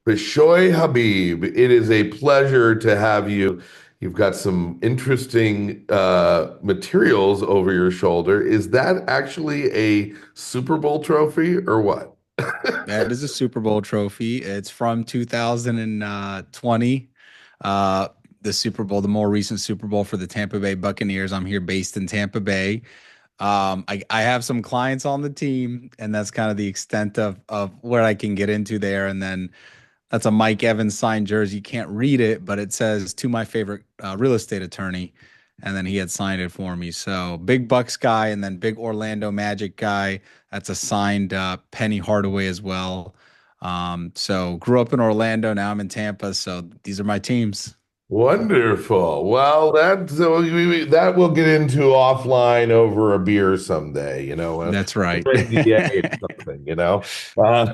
Bishoy Habib, it is a pleasure to have you. You've got some interesting materials over your shoulder. Is that actually a Super Bowl trophy or what? That is a Super Bowl trophy. It's from 2020. Uh, the Super Bowl, the more recent Super Bowl for the Tampa Bay Buccaneers. I'm here based in Tampa Bay. I have some clients on the team, and that's kind of the extent of where I can get into there. And then that's a Mike Evans signed jersey. You can't read it, but it says to my favorite real estate attorney. And then he had signed it for me. So big Bucks guy, and then big Orlando Magic guy. That's a signed Penny Hardaway as well. So grew up in Orlando. Now I'm in Tampa. So these are my teams. Wonderful. Well, that we'll get into offline over a beer someday, That's right. NDA or something. Uh,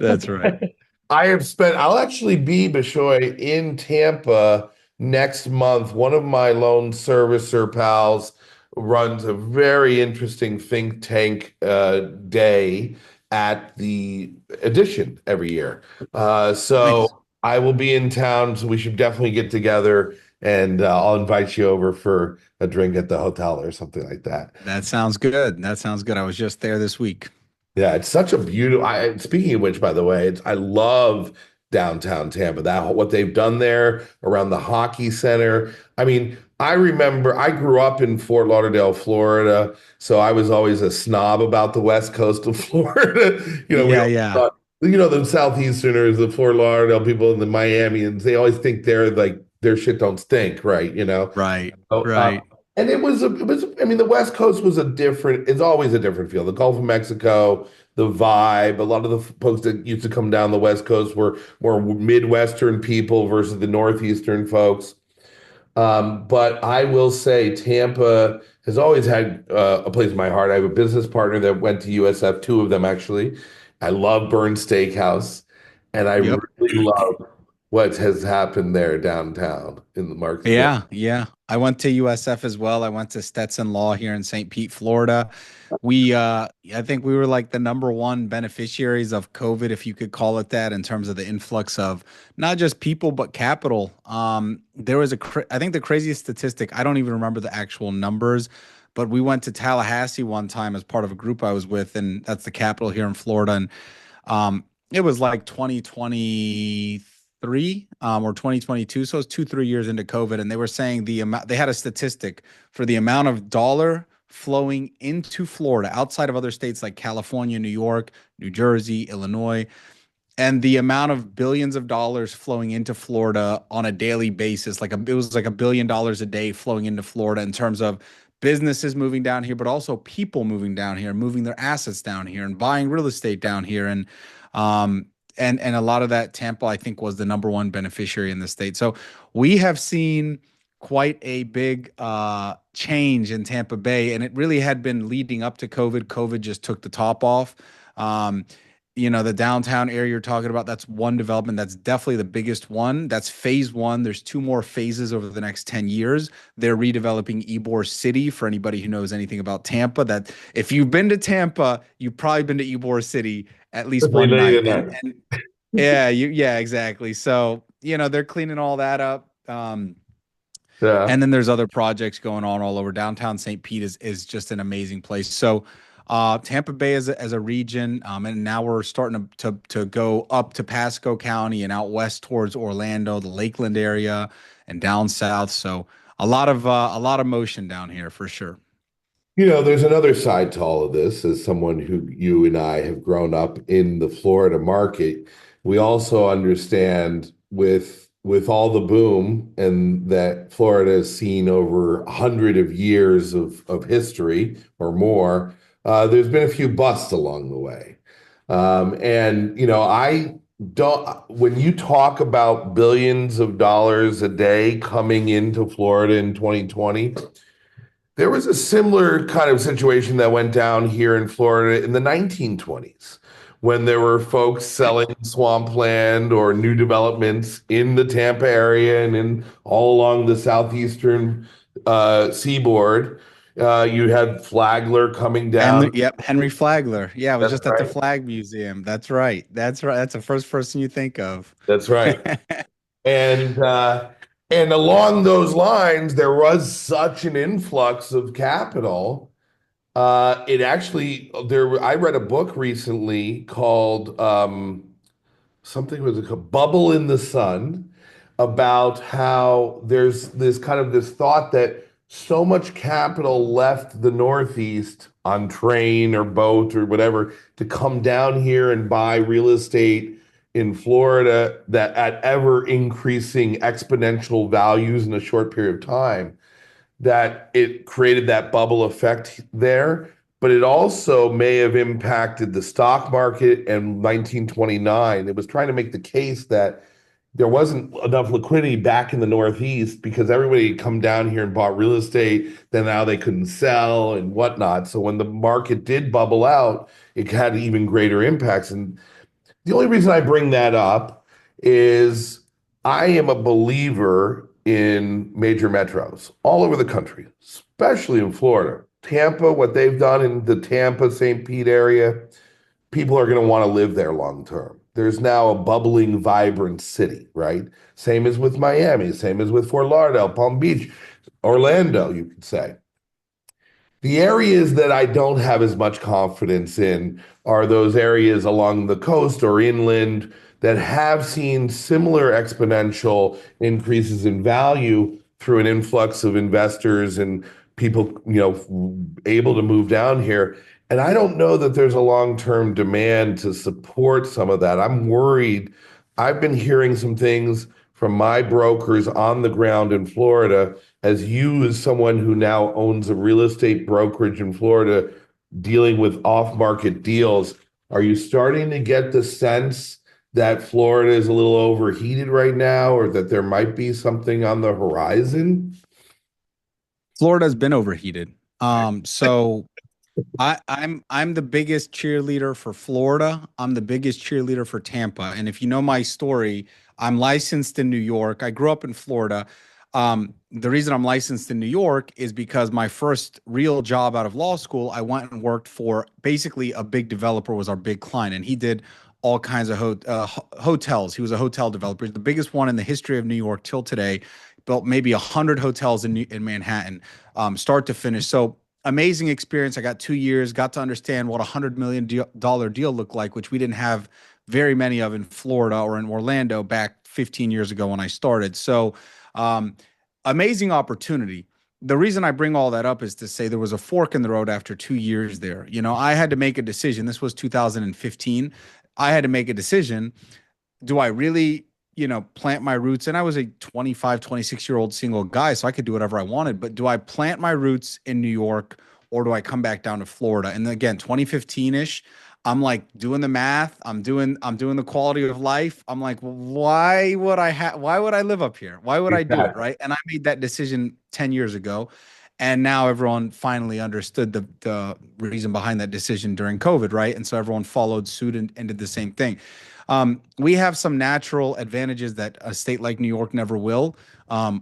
That's right. I'll actually be, Bishoy, in Tampa next month. One of my loan servicer pals runs a very interesting think tank day at the Edition every year. So Nice. I will be in town, so we should definitely get together and I'll invite you over for a drink at the hotel or something like that. That sounds good. That sounds good. I was just there this week. Yeah, it's such a beautiful. Speaking of which, by the way, I love downtown Tampa. That what they've done there around the hockey center. I mean, I remember I grew up in Fort Lauderdale, Florida, so I was always a snob about the west coast of Florida. We Yeah, all yeah. thought, the Southeasterners, the Fort Lauderdale people, and the Miamians. They always think they're like their shit don't stink, right? Right. So, Right. and I mean, the West Coast was it's always a different feel. The Gulf of Mexico, the vibe, a lot of the folks that used to come down the West Coast were more Midwestern people versus the Northeastern folks. But I will say Tampa has always had a place in my heart. I have a business partner that went to USF, two of them actually. I love Burn Steakhouse, and I Yep. really love what has happened there downtown in the Marksville. Yeah, yeah. I went to USF as well. I went to Stetson Law here in St. Pete, Florida. I think we were like the number one beneficiaries of COVID, if you could call it that, in terms of the influx of not just people but capital. There was I think the craziest statistic, I don't even remember the actual numbers, but we went to Tallahassee one time as part of a group I was with, and that's the capital here in Florida. And it was like 2023 or 2022. So it was 2, 3 years into COVID. And they were saying the amount, they had a statistic for the amount of dollar flowing into Florida outside of other states like California, New York, New Jersey, Illinois, and the amount of billions of dollars flowing into Florida on a daily basis. It was like $1 billion a day flowing into Florida in terms of businesses moving down here, but also people moving down here, moving their assets down here and buying real estate down here. Um, and a lot of that Tampa, I think, was the number one beneficiary in the state. So we have seen quite a big change in Tampa Bay, and it really had been leading up to COVID. COVID just took the top off. Um, the downtown area you're talking about, that's one development. That's definitely the biggest one. That's phase one. There's two more phases over the next 10 years. They're redeveloping Ybor City for anybody who knows anything about Tampa. That if you've been to Tampa, you've probably been to Ybor City at least Especially one late night. at night. And yeah, exactly. So, they're cleaning all that up. Yeah. And then there's other projects going on all over. Downtown St. Pete is just an amazing place. So Tampa Bay as a region, and now we're starting to go up to Pasco County and out west towards Orlando, the Lakeland area, and down south. So a lot of motion down here for sure. There's another side to all of this. As someone who you and I have grown up in the Florida market, we also understand with all the boom and that Florida has seen over 100 of years of history or more. There's been a few busts along the way, and I don't. When you talk about billions of dollars a day coming into Florida in 2020. There was a similar kind of situation that went down here in Florida in the 1920s when there were folks selling swampland or new developments in the Tampa area and in all along the southeastern seaboard. You had Flagler coming down. Henry, yep, Henry Flagler. Yeah, I was That's just at the right. Flag Museum. That's right. That's right. That's the first person you think of. That's right. And and along those lines, there was such an influx of capital. It actually there. I read a book recently called something was it called Bubble in the Sun, about how there's this kind of this thought that so much capital left the Northeast on train or boat or whatever to come down here and buy real estate in Florida that at ever increasing exponential values in a short period of time, that it created that bubble effect there. But it also may have impacted the stock market in 1929. It was trying to make the case that there wasn't enough liquidity back in the Northeast because everybody had come down here and bought real estate. Then now they couldn't sell and whatnot. So when the market did bubble out, it had even greater impacts. And the only reason I bring that up is I am a believer in major metros all over the country, especially in Florida. Tampa, what they've done in the Tampa, St. Pete area, people are going to want to live there long term. There's now a bubbling, vibrant city, right? Same as with Miami, same as with Fort Lauderdale, Palm Beach, Orlando, you could say. The areas that I don't have as much confidence in are those areas along the coast or inland that have seen similar exponential increases in value through an influx of investors and people, able to move down here. And I don't know that there's a long-term demand to support some of that. I'm worried. I've been hearing some things from my brokers on the ground in Florida, as you, as someone who now owns a real estate brokerage in Florida dealing with off-market deals, are you starting to get the sense that Florida is a little overheated right now, or that there might be something on the horizon? Florida's been overheated. So I'm the biggest cheerleader for Florida. I'm the biggest cheerleader for Tampa. And if you know my story, I'm licensed in New York. I grew up in Florida. The reason I'm licensed in New York is because my first real job out of law school, I went and worked for basically a big developer was our big client, and he did all kinds of hotels. He was a hotel developer, the biggest one in the history of New York till today. Built maybe 100 hotels in Manhattan, start to finish. So amazing experience. I got 2 years, got to understand what $100 million deal looked like, which we didn't have very many of in Florida or in Orlando back 15 years ago when I started. So, um, amazing opportunity. The reason I bring all that up is to say there was a fork in the road after 2 years there. I had to make a decision. This was 2015. I had to make a decision. Do I really, plant my roots? And I was a 25, 26-year-old single guy, so I could do whatever I wanted. But do I plant my roots in New York, or do I come back down to Florida? And again, 2015-ish, I'm like doing the math. I'm doing the quality of life. I'm like, well, why would I live up here? Why would I do it? Exactly. Right. And I made that decision 10 years ago. And now everyone finally understood the reason behind that decision during COVID, right? And so everyone followed suit and did the same thing. We have some natural advantages that a state like New York never will.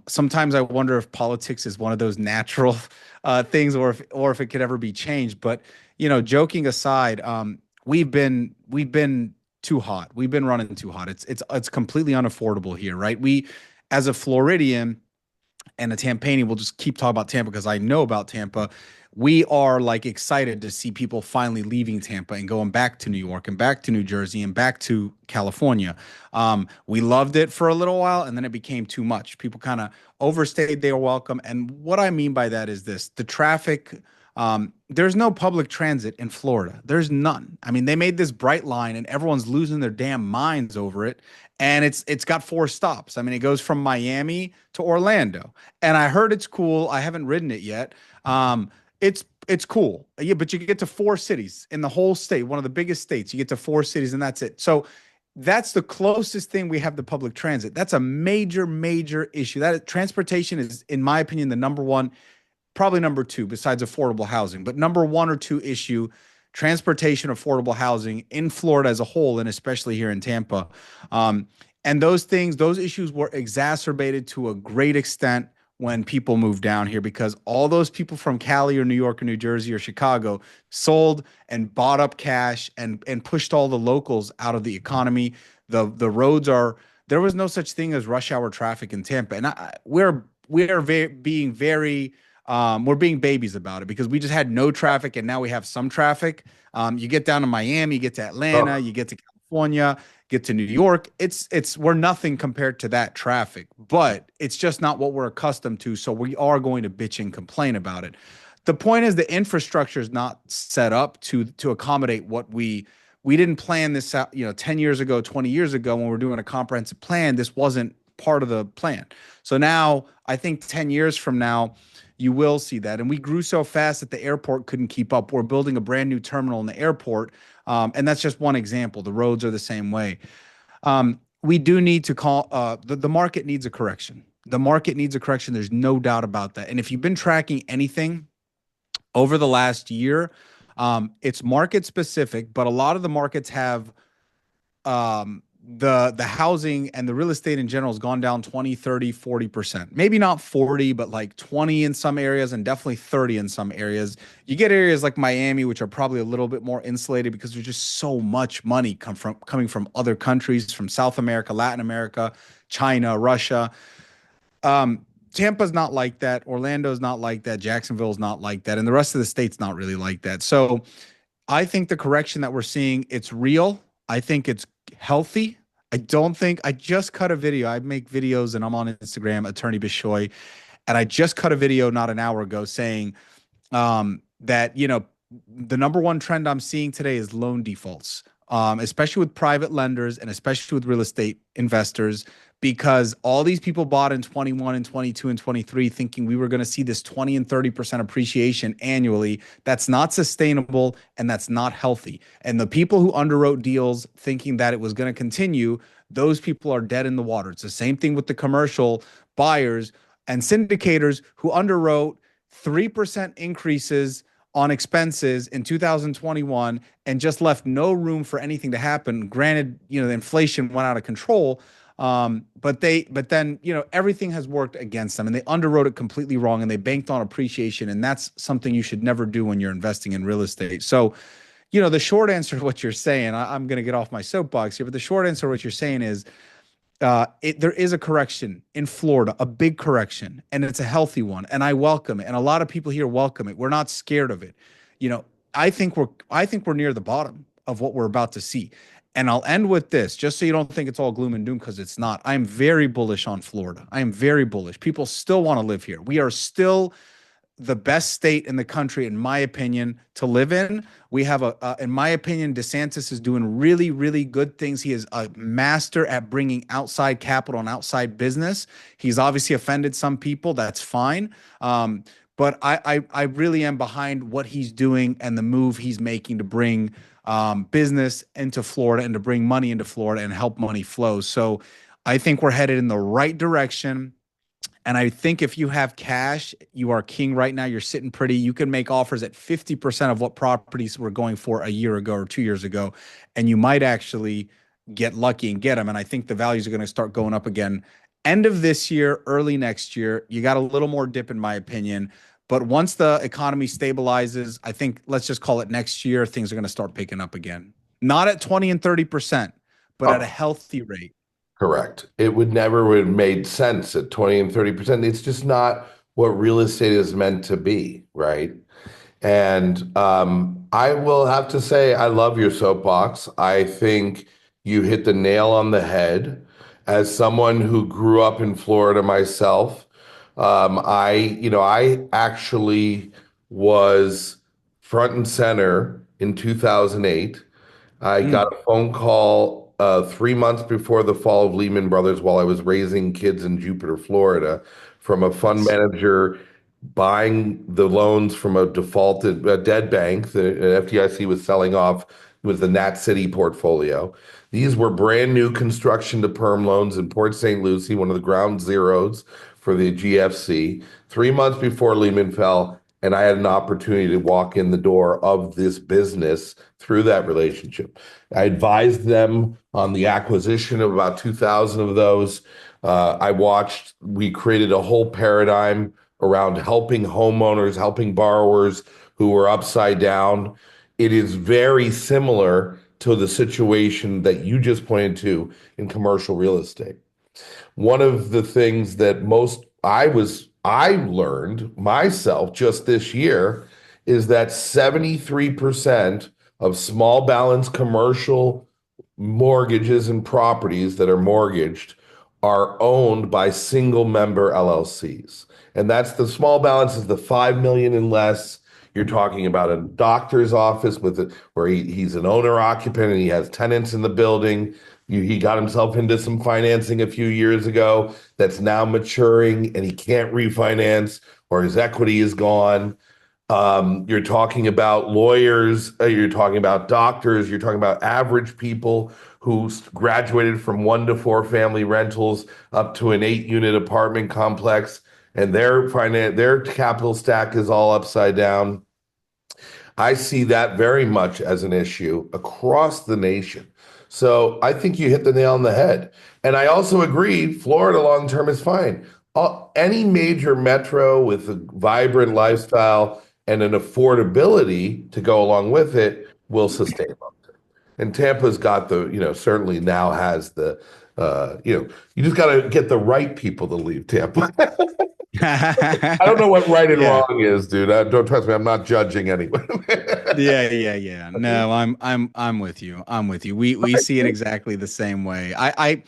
Sometimes I wonder if politics is one of those natural things, or if it could ever be changed. But joking aside, we've been too hot. We've been running too hot. It's completely unaffordable here, right? We, as a Floridian and a Tampani, we'll just keep talking about Tampa because I know about Tampa. We are like excited to see people finally leaving Tampa and going back to New York and back to New Jersey and back to California. We loved it for a little while, and then it became too much. People kind of overstayed their welcome. And what I mean by that is this: the traffic. There's no public transit in Florida. There's none. I mean, they made this bright line, and everyone's losing their damn minds over it. And it's got four stops. I mean, it goes from Miami to Orlando, and I heard it's cool. I haven't ridden it yet. It's cool. Yeah, but you get to four cities in the whole state, one of the biggest states. You get to four cities, and that's it. So that's the closest thing we have to public transit. That's a major, major issue. That transportation is, in my opinion, the number one, probably number two besides affordable housing, but number one or two issue: transportation, affordable housing in Florida as a whole, and especially here in Tampa. Um, and those issues were exacerbated to a great extent when people moved down here because all those people from Cali or New York or New Jersey or Chicago sold and bought up cash and pushed all the locals out of the economy. The roads are there was no such thing as rush hour traffic in Tampa, and being very we're being babies about it because we just had no traffic and now we have some traffic. You get down to Miami, you get to Atlanta, Oh, you get to California, get to New York. It's we're nothing compared to that traffic, but it's just not what we're accustomed to. So we are going to bitch and complain about it. The point is the infrastructure is not set up to accommodate what we didn't plan this out, 10 years ago, 20 years ago when we're doing a comprehensive plan, this wasn't part of the plan. So now I think 10 years from now, you will see that. And we grew so fast that the airport couldn't keep up. We're building a brand new terminal in the airport. And that's just one example. The roads are the same way. We do need to call the market needs a correction. The market needs a correction. There's no doubt about that. And if you've been tracking anything over the last year, it's market specific, but a lot of the markets have the housing and the real estate in general has gone down 20, 30, 40%. Maybe not 40, but like 20 in some areas and definitely 30 in some areas. You get areas like Miami, which are probably a little bit more insulated because there's just so much money coming from other countries, from South America, Latin America, China, Russia. Tampa's not like that. Orlando's not like that. Jacksonville's not like that. And the rest of the state's not really like that. So I think the correction that we're seeing, it's real. I think it's healthy. I don't think I just cut a video. I make videos and I'm on Instagram, Attorney Bishoy, and I just cut a video not an hour ago saying that the number one trend I'm seeing today is loan defaults, especially with private lenders and especially with real estate investors, because all these people bought in 21 and 22 and 23 thinking we were going to see this 20 and 30% appreciation annually. That's not sustainable and that's not healthy. And the people who underwrote deals thinking that it was going to continue, those people are dead in the water. It's the same thing with the commercial buyers and syndicators who underwrote 3% increases on expenses in 2021 and just left no room for anything to happen. Granted, the inflation went out of control. But then, everything has worked against them and they underwrote it completely wrong and they banked on appreciation. And that's something you should never do when you're investing in real estate. So, the short answer to what you're saying, I'm going to get off my soapbox here, but the short answer to what you're saying is, there is a correction in Florida, a big correction, and it's a healthy one, and I welcome it. And a lot of people here welcome it. We're not scared of it. You know, I think we're near the bottom of what we're about to see. And I'll end with this, just so you don't think it's all gloom and doom, because it's not. I'm very bullish on Florida. I am very bullish. People still want to live here. We are still the best state in the country, in my opinion, to live in. We have in my opinion, DeSantis is doing really, really good things. He is a master at bringing outside capital and outside business. He's obviously offended some people. That's fine. But I really am behind what he's doing and the move he's making to bring business into Florida and to bring money into Florida and help money flow. So I think we're headed in the right direction. And I think if you have cash, you are king right now. You're sitting pretty. You can make offers at 50% of what properties were going for a year ago or 2 years ago. And you might actually get lucky and get them. And I think the values are going to start going up again. End of this year, early next year, you got a little more dip, in my opinion. But once the economy stabilizes, I think let's just call it next year, things are going to start picking up again. Not at 20 and 30%, but at a oh, healthy rate. correct. It would never have made sense at 20 and 30%. It's just not what real estate is meant to be, right? And I will have to say, I love your soapbox. I think you hit the nail on the head. As someone who grew up in Florida myself, I actually was front and center in 2008. I got Mm. a phone call 3 months before the fall of Lehman Brothers while I was raising kids in Jupiter, Florida, from a fund Yes. manager buying the loans from a dead bank. The FDIC was selling off. It was the Nat City portfolio. These were brand new construction to perm loans in Port St. Lucie, one of the ground zeros for the GFC. 3 months before Lehman fell, and I had an opportunity to walk in the door of this business through that relationship. I advised them on the acquisition of about 2,000 of those. We created a whole paradigm around helping homeowners, helping borrowers who were upside down. It is very similar to the situation that you just pointed to in commercial real estate. One of the things that I learned myself just this year is that 73% of small balance commercial mortgages and properties that are mortgaged are owned by single member LLCs. And that's the small balance is the 5 million and less. You're talking about a doctor's office where he's an owner occupant and he has tenants in the building. He got himself into some financing a few years ago that's now maturing and he can't refinance or his equity is gone. You're talking about lawyers, you're talking about doctors, you're talking about average people who graduated from 1 to 4 family rentals up to an 8 unit apartment complex, and their capital stack is all upside down. I see that very much as an issue across the nation. So I think you hit the nail on the head. And I also agree, Florida long term is fine. Any major metro with a vibrant lifestyle and an affordability to go along with it will sustain long term. And Tampa's got certainly now has you just got to get the right people to leave Tampa. I don't know what right and Yeah. wrong is, dude. Don't trust me. I'm not judging anyone. Yeah, yeah, yeah. No, I'm with you. I'm with you. We see it exactly the same way. I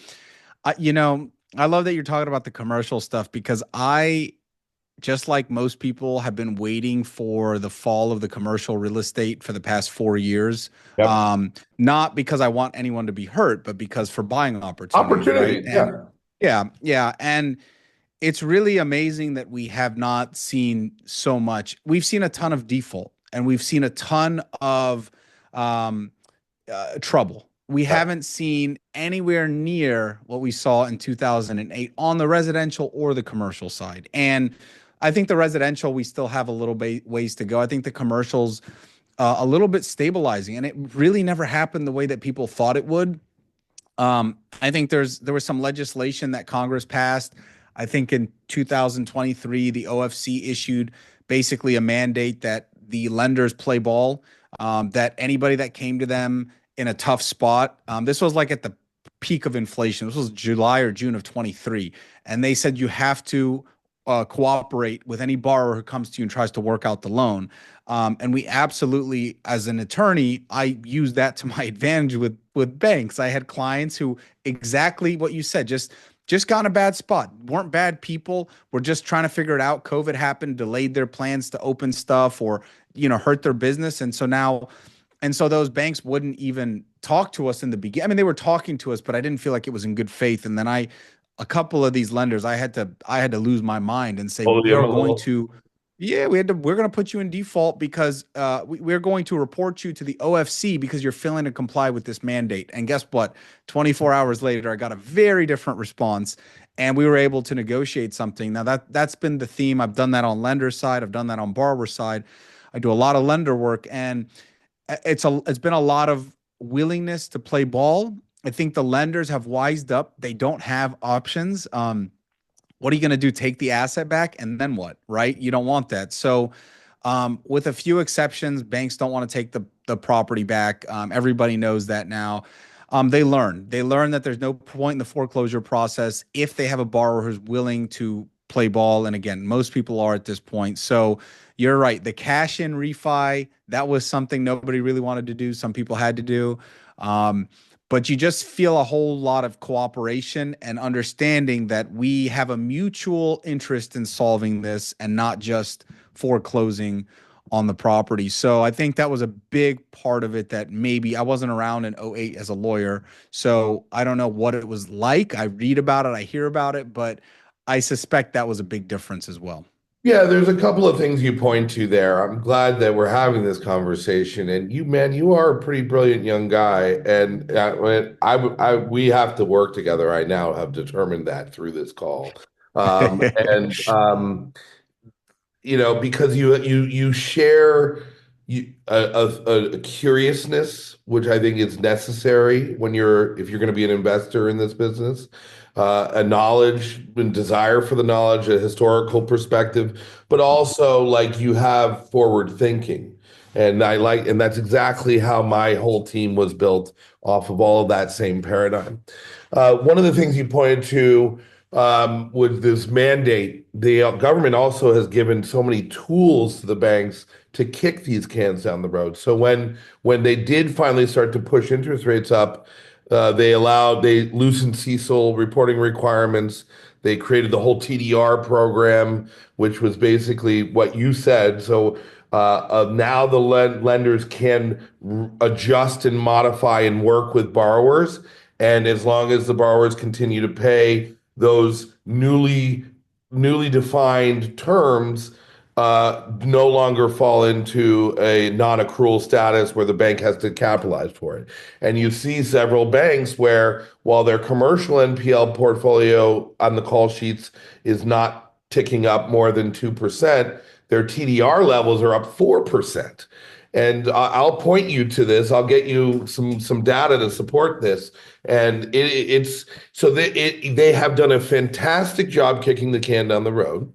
love that you're talking about the commercial stuff because I, just like most people, have been waiting for the fall of the commercial real estate for the past 4 years. Yep. Not because I want anyone to be hurt, but because for buying opportunities, right? Opportunities. And Yeah. yeah, yeah. And it's really amazing that we have not seen so much. We've seen a ton of default and we've seen a ton of um, trouble. We Yeah. haven't seen anywhere near what we saw in 2008 on the residential or the commercial side. And I think the residential, we still have a little bit ways to go. I think the commercials, a little bit stabilizing, and it really never happened the way that people thought it would. I think there was some legislation that Congress passed. I think in 2023, the OFC issued basically a mandate that the lenders play ball, that anybody that came to them in a tough spot, this was like at the peak of inflation. This was July or June of 23. And they said you have to cooperate with any borrower who comes to you and tries to work out the loan. And we absolutely, as an attorney, I use that to my advantage with banks. I had clients who exactly what you said, just got in a bad spot. Weren't bad people. Were just trying to figure it out. COVID happened, delayed their plans to open stuff or, hurt their business. And so those banks wouldn't even talk to us in the beginning. I mean, they were talking to us, but I didn't feel like it was in good faith. And then a couple of these lenders, I had to lose my mind and say, Hold we them are a going little. to, yeah, we're going to put you in default because we're going to report you to the OFC because you're failing to comply with this mandate. And guess what? 24 hours later, I got a very different response, and we were able to negotiate something. Now that's been the theme. I've done that on lender side. I've done that on borrower side. I do a lot of lender work, and it's been a lot of willingness to play ball. I think the lenders have wised up. They don't have options. What are you going to do? Take the asset back and then what? Right? You don't want that. So, with a few exceptions, banks don't want to take the property back. Everybody knows that now. They learn that there's no point in the foreclosure process if they have a borrower who's willing to play ball. And again, most people are at this point. So you're right. The cash in refi, that was something nobody really wanted to do. Some people had to do. Um, but you just feel a whole lot of cooperation and understanding that we have a mutual interest in solving this and not just foreclosing on the property. So I think that was a big part of it that maybe I wasn't around in '08 as a lawyer. So I don't know what it was like. I read about it, I hear about it, but I suspect that was a big difference as well. Yeah, there's a couple of things you point to there. I'm glad that we're having this conversation. And you, man, you are a pretty brilliant young guy. And we have to work together. I now have determined that through this call. And because you share a curiousness, which I think is necessary when if you're going to be an investor in this business, a knowledge and desire for the knowledge, a historical perspective, but also like you have forward thinking. And that's exactly how my whole team was built off of all of that same paradigm. One of the things you pointed to with this mandate, the government also has given so many tools to the banks to kick these cans down the road. So when they did finally start to push interest rates up, they loosened CECL reporting requirements. They created the whole TDR program, which was basically what you said. So now the lenders can adjust and modify and work with borrowers. And as long as the borrowers continue to pay those newly defined terms, no longer fall into a non-accrual status where the bank has to capitalize for it. And you see several banks where, while their commercial NPL portfolio on the call sheets is not ticking up more than 2%, their TDR levels are up 4%. And I'll point you to this. I'll get you some data to support this. And it's so they have done a fantastic job kicking the can down the road.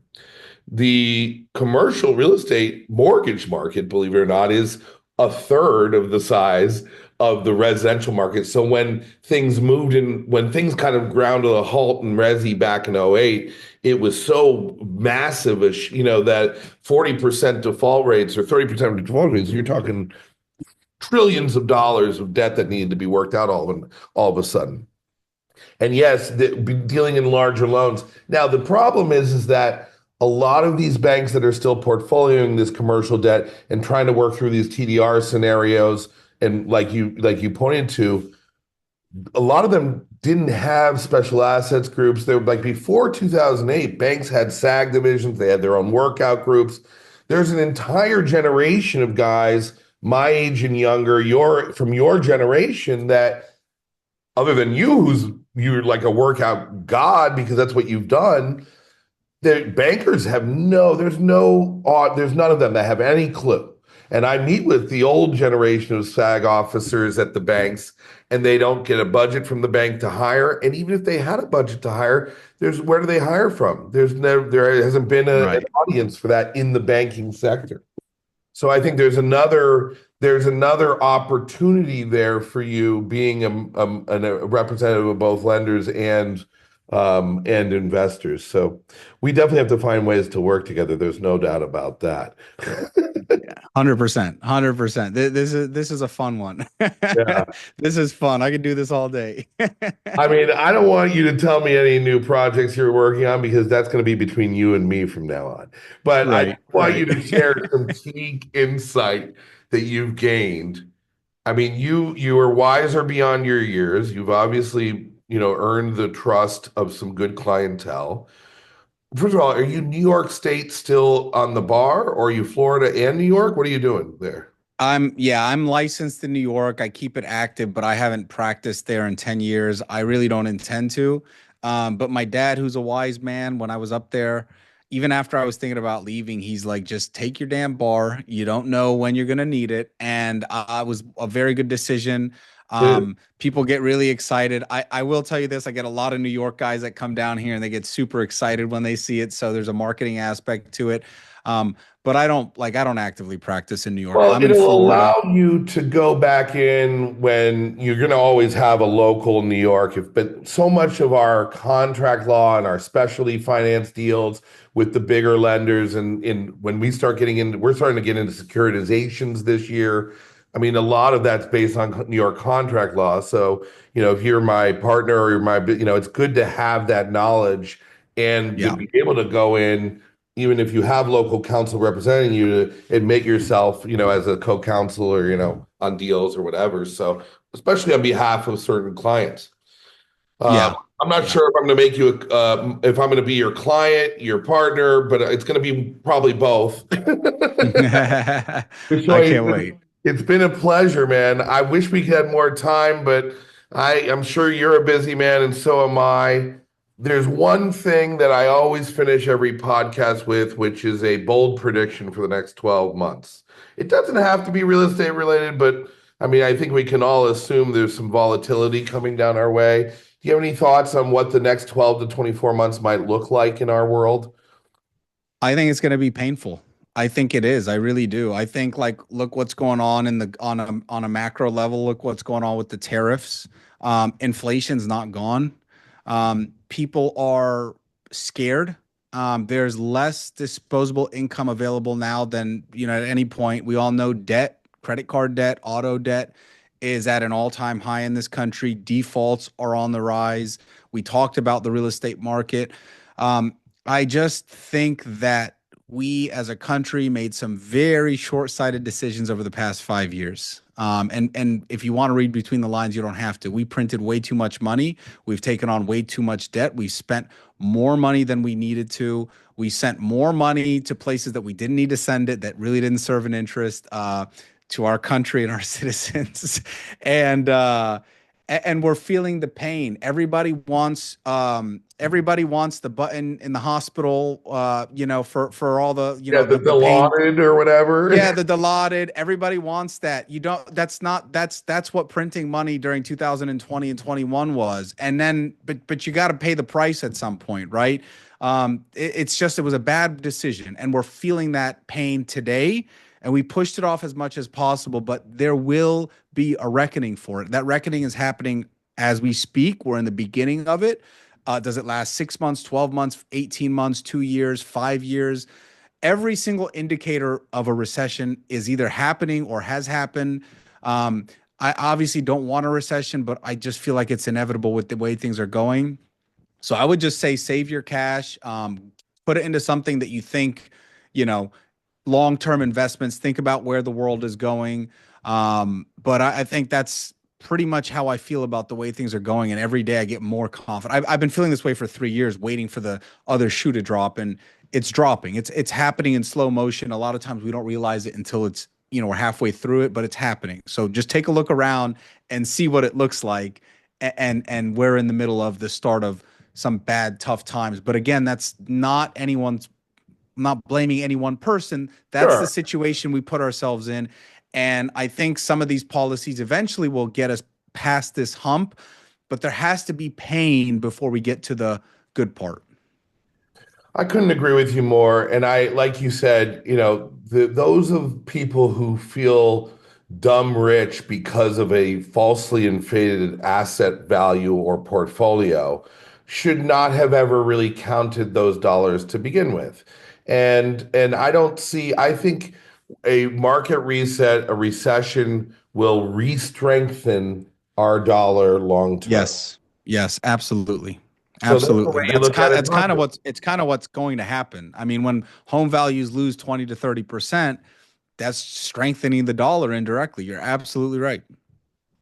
The commercial real estate mortgage market, believe it or not, is a third of the size of the residential market. So when things kind of ground to a halt in resi back in '08, it was so massive, that 40% default rates or 30% default rates, you're talking trillions of dollars of debt that needed to be worked out all of a sudden. And yes, dealing in larger loans. Now, the problem is that a lot of these banks that are still portfolioing this commercial debt and trying to work through these TDR scenarios, and like you pointed to, a lot of them didn't have special assets groups. They were like before 2008, banks had SAG divisions, they had their own workout groups. There's an entire generation of guys my age and younger, from your generation, that other than you're like a workout god because that's what you've done. The bankers there's none of them that have any clue. And I meet with the old generation of SAG officers at the banks, and they don't get a budget from the bank to hire. And even if they had a budget to hire, where do they hire from? There hasn't been an Right. audience for that in the banking sector. So I think there's another opportunity there for you being a representative of both lenders and investors. So we definitely have to find ways to work together. There's no doubt about that. 100%. 100%. This is a fun one. Yeah. This is fun. I could do this all day. I mean, I don't want you to tell me any new projects you're working on because that's going to be between you and me from now on. But I Right, want you right. to share some key insight that you've gained. I mean, you are wiser beyond your years. You've obviously, earned the trust of some good clientele. First of all, are you New York State still on the bar, or are you Florida and New York? What are you doing there? I'm licensed in New York. I keep it active, but I haven't practiced there in 10 years. I really don't intend to. But my dad, who's a wise man, when I was up there, even after I was thinking about leaving, he's like, just take your damn bar. You don't know when you're gonna need it. And I was a very good decision. It- People get really excited. I will tell you this, I get a lot of New York guys that come down here and they get super excited when they see it. So there's a marketing aspect to it. But I don't actively practice in New York. Well, I'm in it'll allow Florida. you to go back in when you're going to always have a local New York. But so much of our contract law and our specialty finance deals with the bigger lenders, and when we're starting to get into securitizations this year. I mean, a lot of that's based on New York contract law. So, if you're my partner or it's good to have that knowledge and to Yeah. be able to go in even if you have local counsel representing you and make yourself, as a co-counselor, on deals or whatever. So, especially on behalf of certain clients. Um, Yeah. I'm not Yeah. sure if I'm going to make you if I'm going to be your client, your partner, but it's going to be probably both. I Bishoy, can't wait. it's been a pleasure, man. I wish we had more time, but I'm sure you're a busy man, and so am I. There's one thing that I always finish every podcast with, which is a bold prediction for the next 12 months. It doesn't have to be real estate related, but I mean, I think we can all assume there's some volatility coming down our way. Do you have any thoughts on what the next 12 to 24 months might look like in our world? I think it's going to be painful. I think it is. I really do. I think like look what's going on in the on a macro level. Look what's going on with the tariffs. Inflation's not gone. People are scared. There's less disposable income available now than at any point. We all know debt, credit card debt, auto debt is at an all-time high in this country. Defaults are on the rise. We talked about the real estate market. Um, I just think that we as a country made some very short-sighted decisions over the past 5 years. And if you want to read between the lines, you don't have to. We printed way too much money. We've taken on way too much debt. We've spent more money than we needed to. We sent more money to places that we didn't need to send it, that really didn't serve an interest to our country and our citizens. and uh, and we're feeling the pain. Everybody wants the button in the hospital, for all the, Yeah, the the pain. lauded or Yeah, whatever. the dilaudid. Everybody wants that. You don't, that's not, that's what printing money during 2020 and 21 was. And then, but you got to pay the price at some point, right? It's just, it was a bad decision and we're feeling that pain today and we pushed it off as much as possible, but there will be a reckoning for it. That reckoning is happening as we speak. We're in the beginning of it. Does it last 6 months, 12 months, 18 months, 2 years, 5 years? Every single indicator of a recession is either happening or has happened. Um, I obviously don't want a recession, but I just feel like it's inevitable with the way things are going. So I would just say save your cash, put it into something that you think, you know, long-term investments. Think about where the world is going. But I think that's pretty much how I feel about the way things are going. And every day I get more confident. I've been feeling this way for 3 years, waiting for the other shoe to drop, and it's dropping. It's happening in slow motion. A lot of times we don't realize it until it's we're halfway through it, but it's happening. So just take a look around and see what it looks like. And we're in the middle of the start of some bad, tough times. But again, that's not anyone's, I'm not blaming any one person. That's the Sure. situation we put ourselves in. And I think some of these policies eventually will get us past this hump, but there has to be pain before we get to the good part. I couldn't agree with you more. And I, like you said, those of people who feel dumb rich because of a falsely inflated asset value or portfolio should not have ever really counted those dollars to begin with. And I don't see, I think a market reset, a recession will re-strengthen our dollar long term. Yes. Yes, absolutely. So that's the Absolutely. way you look at it, That's kind of Tom. what's going to happen. I mean, when home values lose 20 to 30%, that's strengthening the dollar indirectly. You're absolutely right.